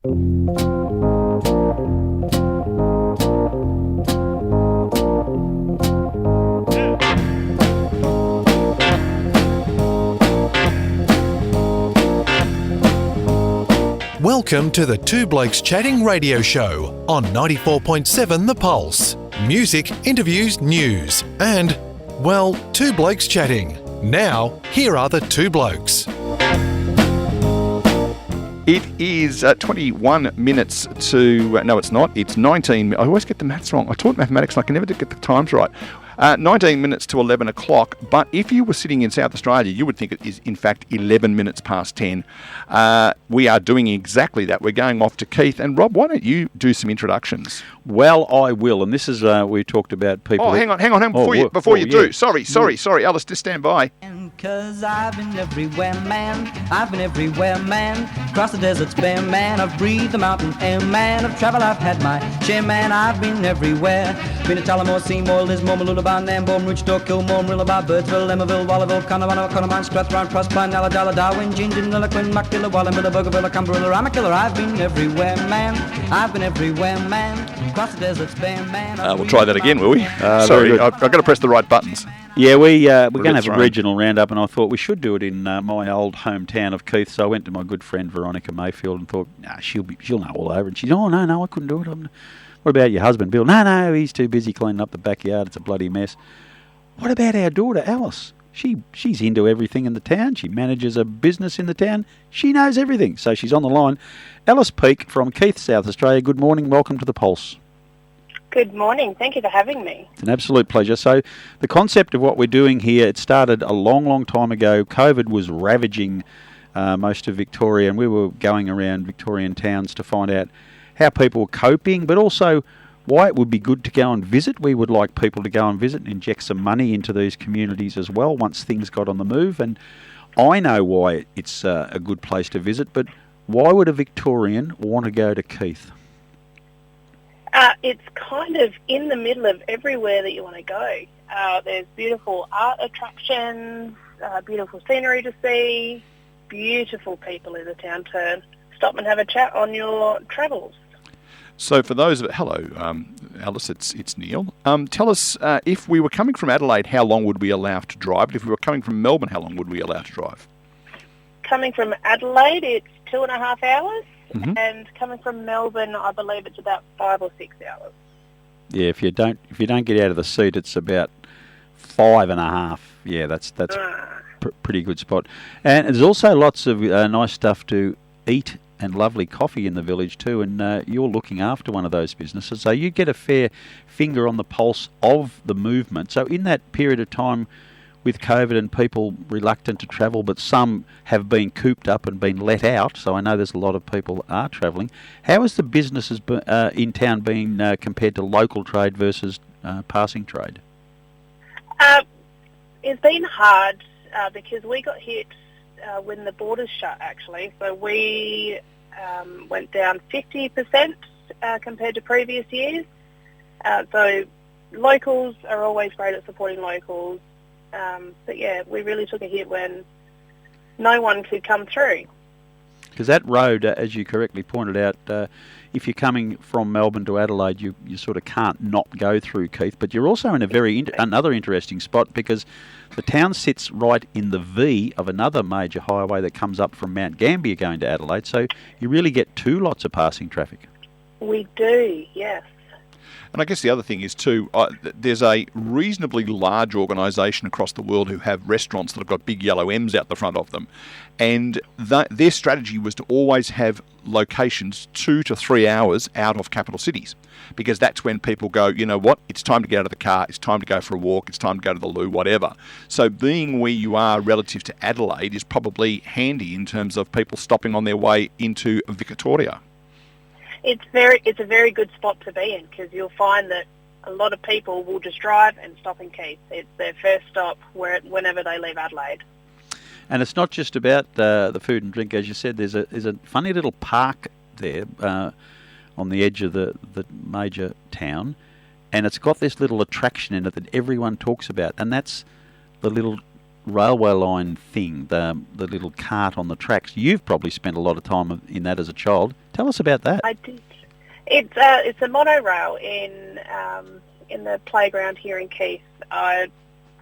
Welcome to the Two Blokes Chatting radio show on 94.7 The Pulse. Music, interviews, news, and, well, Two Blokes Chatting. Now, here are the two blokes. It is 21 minutes to... no, it's not. It's 19... I always get the maths wrong. I taught mathematics and I can never get the times right. 19 minutes to 11 o'clock. But if you were sitting in South Australia, you would think it is, in fact, 11 minutes past 10. We are doing exactly that. We're going off to Keith. And Rob, why don't you do some introductions? Well, I will. And this is... we talked about people... Oh, hang on. Before you do. Sorry. Alice, just stand by. 'Cause I've been everywhere, man. I've been everywhere, man. Across the deserts bare, man. I've breathed the mountain air, man. I've travelled, I've had my share, man. I've been everywhere. Been to Tullamore, Seymour, Lismore, Mooloolaba, Nambour, Roochdore, Kilmore, Marillaba, Birdsville, Emmaville, Wallaville, Connemara, Connemara, Strathround, Proserpine, Alladala, Darwin, Gingin, Lilliquin, Muckilla, Wallamilla, Bougainville, Cumberland, Ramakiller. I've been everywhere, man. I've been everywhere, man. Across the deserts bare, man. We'll try that again, will we? Sorry, I've got to press the right buttons. Yeah, we're going to have a regional roundup, and I thought we should do it in my old hometown of Keith. So I went to my good friend Veronica Mayfield and thought, she'll know all over. And she said, no, I couldn't do it. What about your husband, Bill? No, he's too busy cleaning up the backyard. It's a bloody mess. What about our daughter, Alice? She's into everything in the town. She manages a business in the town. She knows everything. So she's on the line. Alice Peake from Keith, South Australia. Good morning. Welcome to the Pulse. Good morning. Thank you for having me. It's an absolute pleasure. So the concept of what we're doing here, it started a long, long time ago. COVID was ravaging most of Victoria, and we were going around Victorian towns to find out how people were coping, but also why it would be good to go and visit. We would like people to go and visit and inject some money into these communities as well once things got on the move. And I know why it's a good place to visit, but why would a Victorian want to go to Keith? It's kind of in the middle of everywhere that you want to go. There's beautiful art attractions, beautiful scenery to see, beautiful people in the town to stop and have a chat on your travels. So for those of... Hello, Alice, it's Neil. Tell us, if we were coming from Adelaide, how long would we allow to drive? But if we were coming from Melbourne, how long would we allow to drive? Coming from Adelaide, it's 2.5 hours. Mm-hmm. And coming from Melbourne, I believe it's about 5 or 6 hours. Yeah, if you don't get out of the seat, it's about 5.5. Yeah, that's pretty good spot. And there's also lots of nice stuff to eat and lovely coffee in the village too. And you're looking after one of those businesses, so you get a fair finger on the pulse of the movement. So in that period of time, with COVID and people reluctant to travel, but some have been cooped up and been let out, so I know there's a lot of people are travelling. How has the businesses in town been compared to local trade versus passing trade? It's been hard because we got hit when the borders shut, actually. So we went down 50% compared to previous years. So locals are always great at supporting locals. But yeah, we really took a hit when no one could come through. Because that road, as you correctly pointed out, if you're coming from Melbourne to Adelaide, you sort of can't not go through Keith. But you're also in a another interesting spot because the town sits right in the V of another major highway that comes up from Mount Gambier going to Adelaide. So you really get two lots of passing traffic. We do, yes. And I guess the other thing is too, there's a reasonably large organisation across the world who have restaurants that have got big yellow M's out the front of them. And their strategy was to always have locations 2 to 3 hours out of capital cities. Because that's when people go, you know what, it's time to get out of the car, it's time to go for a walk, it's time to go to the loo, whatever. So being where you are relative to Adelaide is probably handy in terms of people stopping on their way into Victoria. It's a very good spot to be in because you'll find that a lot of people will just drive and stop in Keith. It's their first stop whenever they leave Adelaide. And it's not just about the food and drink, as you said. There's a funny little park there on the edge of the major town, and it's got this little attraction in it that everyone talks about, and that's the little railway line thing, the little cart on the tracks. You've probably spent a lot of time in that as a child. Tell us about that. I did. It's a monorail in the playground here in Keith. I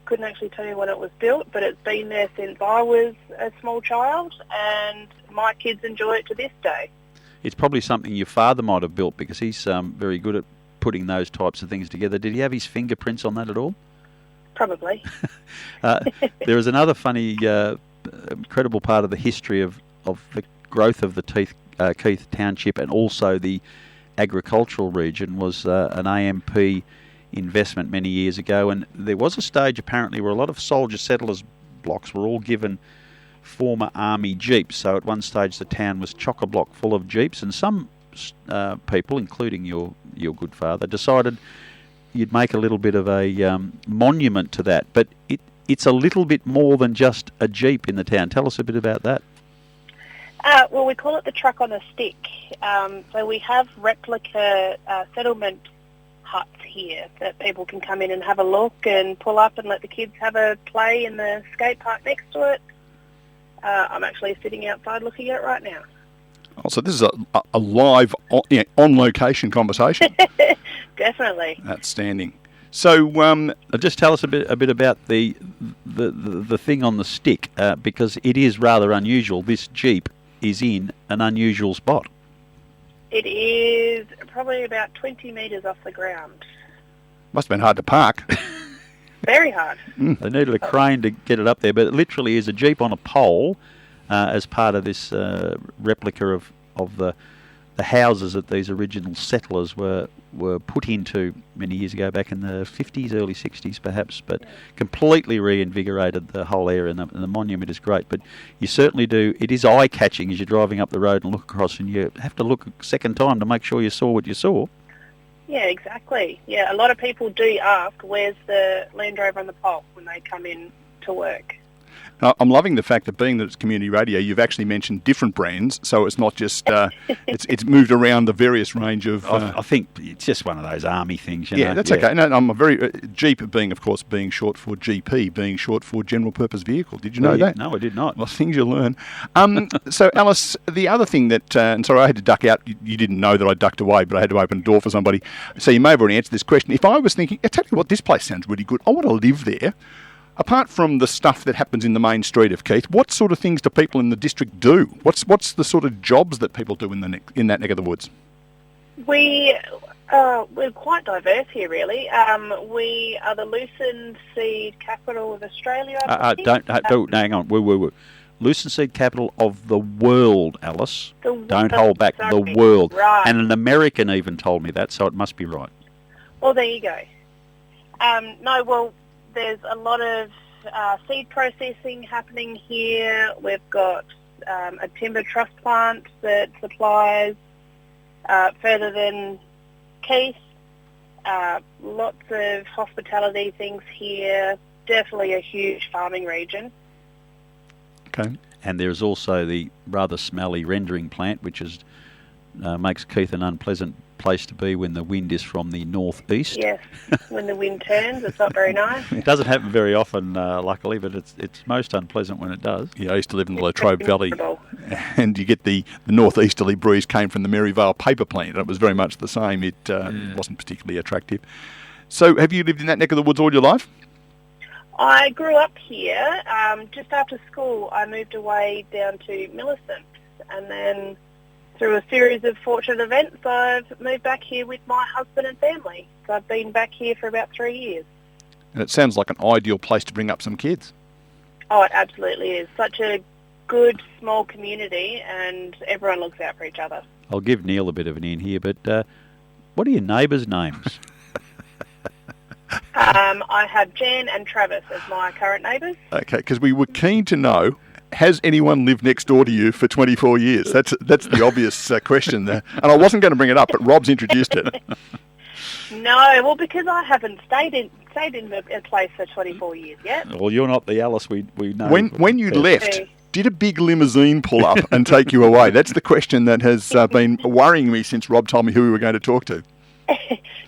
couldn't actually tell you when it was built, but it's been there since I was a small child, and my kids enjoy it to this day. It's probably something your father might have built, because he's very good at putting those types of things together. Did he have his fingerprints on that at all? Probably. There is another funny, incredible part of the history of the growth of the Keith Township, and also the agricultural region, was an AMP investment many years ago, and there was a stage apparently where a lot of soldier settlers blocks were all given former army jeeps. So at one stage the town was chock-a-block full of jeeps, and some people, including your good father, decided you'd make a little bit of a monument to that. But it's a little bit more than just a jeep in the town. Tell us a bit about that. Well, we call it the truck on a stick. So we have replica settlement huts here that people can come in and have a look and pull up and let the kids have a play in the skate park next to it. I'm actually sitting outside looking at it right now. Oh, so this is a live, on location conversation. Definitely. Outstanding. So, just tell us a bit about the thing on the stick, because it is rather unusual. This Jeep is in an unusual spot. It is probably about 20 metres off the ground. Must have been hard to park. Very hard. They needed a crane to get it up there, but it literally is a Jeep on a pole as part of this replica of the houses that these original settlers were put into many years ago, back in the 50s, early 60s perhaps, but completely reinvigorated the whole area, and the monument is great. But you certainly do, it is eye-catching as you're driving up the road and look across, and you have to look a second time to make sure you saw what you saw. Yeah, exactly. Yeah, a lot of people do ask, where's the Land Rover on the pole, when they come in to work. I'm loving the fact that, being that it's community radio, you've actually mentioned different brands, so it's not just it's moved around the various range of. I think it's just one of those army things. You know? That's okay. No, I'm a very Jeep being, of course, being short for GP, being short for General Purpose Vehicle. Did you know that? No, I did not. Well, things you learn. So, Alice, the other thing that, and sorry, I had to duck out. You didn't know that I ducked away, but I had to open a door for somebody. So you may have already answered this question. If I was thinking, I tell you what, this place sounds really good. I want to live there. Apart from the stuff that happens in the main street of Keith, what sort of things do people in the district do? What's the sort of jobs that people do in that neck of the woods? We're quite diverse here, really. We are the lucerne seed capital of Australia. Hang on. Woo. Lucerne seed capital of the world, Alice. Don't hold back. Sorry. The world. Right. And an American even told me that, so it must be right. Well, there you go. There's a lot of seed processing happening here. We've got a timber truss plant that supplies further than Keith. Lots of hospitality things here. Definitely a huge farming region. Okay. And there's also the rather smelly rendering plant, which makes Keith an unpleasant place to be when the wind is from the northeast. Yes, when the wind turns, it's not very nice. It doesn't happen very often, luckily, but it's most unpleasant when it does. Yeah, I used to live in the Latrobe Valley, and you get the northeasterly breeze came from the Maryvale paper plant, and it was very much the same. It wasn't particularly attractive. So, have you lived in that neck of the woods all your life? I grew up here. Just after school, I moved away down to Millicent, and then through a series of fortunate events, I've moved back here with my husband and family. So I've been back here for about 3 years. And it sounds like an ideal place to bring up some kids. Oh, it absolutely is. Such a good, small community, and everyone looks out for each other. I'll give Neil a bit of an in here, but what are your neighbours' names? I have Jan and Travis as my current neighbours. Okay, because we were keen to know, has anyone lived next door to you for 24 years? That's the obvious question there. And I wasn't going to bring it up, but Rob's introduced it. No, well, because I haven't stayed in a place for 24 years yet. Well, you're not the Alice we know. When you left, did a big limousine pull up and take you away? That's the question that has been worrying me since Rob told me who we were going to talk to.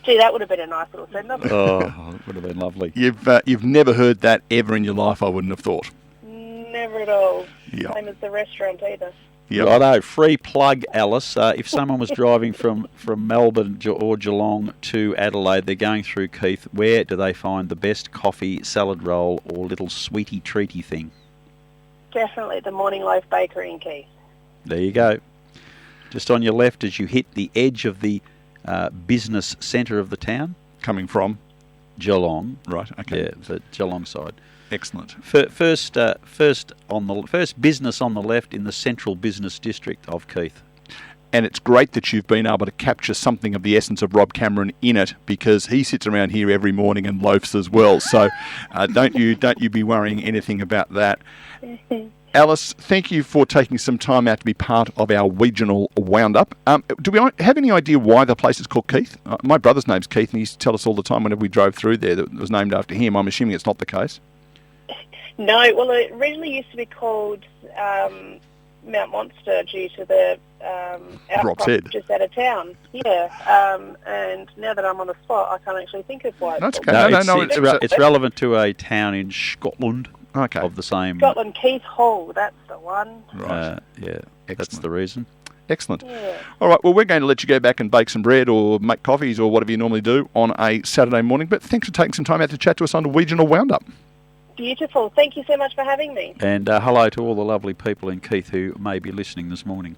Gee, that would have been a nice little send-off. Oh, it would have been lovely. You've never heard that ever in your life, I wouldn't have thought. Never at all. Yeah. Same as the restaurant either. Yep. Righto, free plug, Alice. If someone was driving from Melbourne or Geelong to Adelaide, they're going through Keith, where do they find the best coffee, salad roll or little sweetie treaty thing? Definitely the Morning Loaf Bakery in Keith. There you go. Just on your left as you hit the edge of the business centre of the town. Coming from? Geelong. Right, okay. Yeah, the Geelong side. Excellent. First business on the left in the central business district of Keith. And it's great that you've been able to capture something of the essence of Rob Cameron in it, because he sits around here every morning and loafs as well. So don't you be worrying anything about that. Alice, thank you for taking some time out to be part of our regional Roundup. Do we have any idea why the place is called Keith? My brother's name's Keith, and he used to tell us all the time whenever we drove through there that it was named after him. I'm assuming it's not the case. No, well, it originally used to be called Mount Monster due to the outcrop just out of town. Yeah, and now that I'm on the spot, I can't actually think of why. That's okay. It's relevant to a town in Scotland. Okay. Of the same. Scotland, Keith Hall, that's the one. Right. Yeah, excellent. That's the reason. Excellent. Yeah. All right, well, we're going to let you go back and bake some bread or make coffees or whatever you normally do on a Saturday morning, but thanks for taking some time out to chat to us on the regional Roundup. Beautiful. Thank you so much for having me. And hello to all the lovely people in Keith who may be listening this morning.